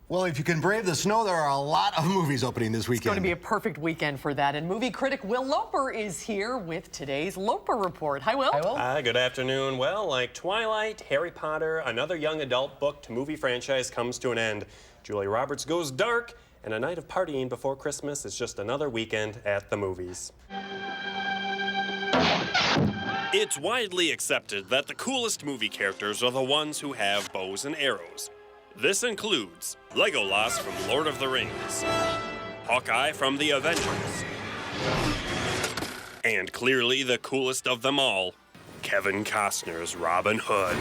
Well, if you can brave the snow, there are a lot of movies opening this weekend. It's going to be a perfect weekend for that. And movie critic Will Loper is here with today's Loper Report. Hi, Will. Hi, Will. Hi, good afternoon. Well, like Twilight, Harry Potter, another young adult book to movie franchise comes to an end. Julia Roberts goes dark, and a night of partying before Christmas is just another weekend at the movies. It's widely accepted that the coolest movie characters are the ones who have bows and arrows. This includes Legolas from Lord of the Rings, Hawkeye from the Avengers, and clearly the coolest of them all, Kevin Costner's Robin Hood.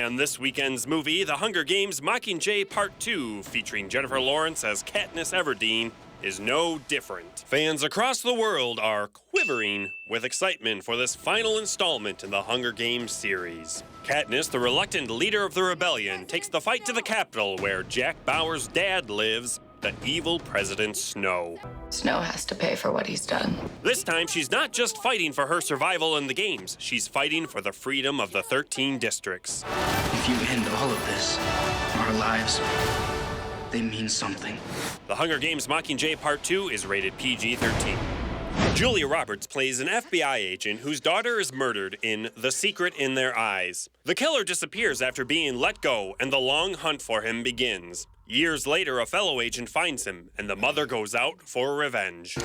And this weekend's movie, The Hunger Games Mockingjay Part 2, featuring Jennifer Lawrence as Katniss Everdeen, is no different. Fans across the world are quivering with excitement for this final installment in the Hunger Games series. Katniss, the reluctant leader of the rebellion, takes the fight to the Capitol where Jack Bauer's dad lives, the evil President Snow. Snow has to pay for what he's done. This time, she's not just fighting for her survival in the games, she's fighting for the freedom of the 13 districts. If you end all of this, our lives, they mean something. The Hunger Games Mockingjay Part 2 is rated PG-13. Julia Roberts plays an FBI agent whose daughter is murdered in The Secret in Their Eyes. The killer disappears after being let go, and the long hunt for him begins. Years later, a fellow agent finds him, and the mother goes out for revenge.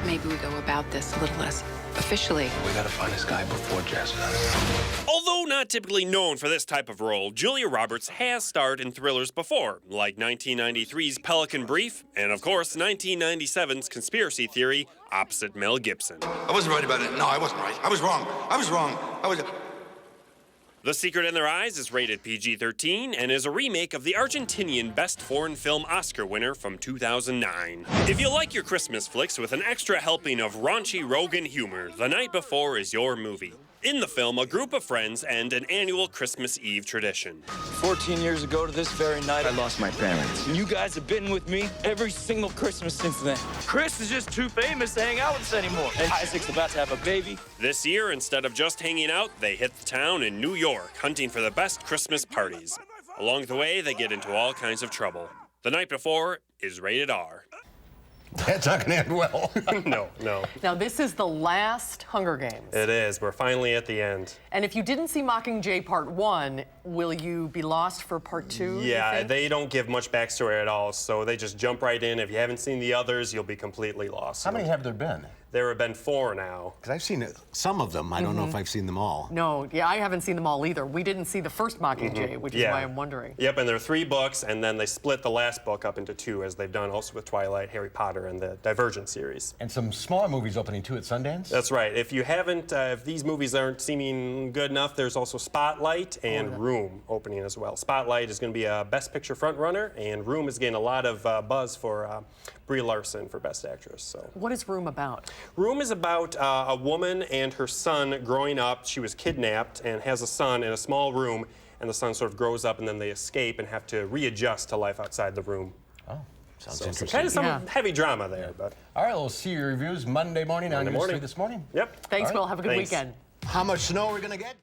Maybe we go about this a little less officially. We gotta find this guy before Jess does. Although not typically known for this type of role, Julia Roberts has starred in thrillers before, like 1993's Pelican Brief, and of course 1997's Conspiracy Theory, opposite Mel Gibson. I wasn't right about it. No, I wasn't right. I was wrong. The Secret in Their Eyes is rated PG-13 and is a remake of the Argentinian Best Foreign Film Oscar winner from 2009. If you like your Christmas flicks with an extra helping of raunchy Rogan humor, The Night Before is your movie. In the film, a group of friends end an annual Christmas Eve tradition. 14 years ago to this very night, I lost my parents. and you guys have been with me every single Christmas since then. Chris is just too famous to hang out with us anymore. And Isaac's about to have a baby. This year, instead of just hanging out, they hit the town in New York, hunting for the best Christmas parties. Along the way, they get into all kinds of trouble. The Night Before is rated R. That's not going to end well. No. Now, this is the last Hunger Games. It is. We're finally at the end. And if you didn't see Mockingjay Part 1, will you be lost for Part 2? Yeah, they don't give much backstory at all, so they just jump right in. If you haven't seen the others, you'll be completely lost. How many have there been? There have been 4 now. Because I've seen some of them. I don't know if I've seen them all. No, yeah, I haven't seen them all either. We didn't see the first Mockingjay, which is Yeah. why I'm wondering. Yep, and there are 3 books, and then they split the last book up into 2, as they've done also with Twilight, Harry Potter, and the Divergent series. And some smaller movies opening too at Sundance. That's right. If you haven't, if these movies aren't seeming good enough, there's also Spotlight and Room opening as well. Spotlight is going to be a Best Picture frontrunner, and Room is getting a lot of buzz for Brie Larson for Best Actress. So. What is Room about? Room is about a woman and her son growing up. She was kidnapped and has a son in a small room, and the son sort of grows up, and then they escape and have to readjust to life outside the room. Oh, sounds So interesting. kind of some heavy drama there, but. All right, we'll see your reviews Monday morning on News 3 This Morning. Yep. Thanks, All right. Will. Have a good Thanks. weekend. How much snow are we going to get?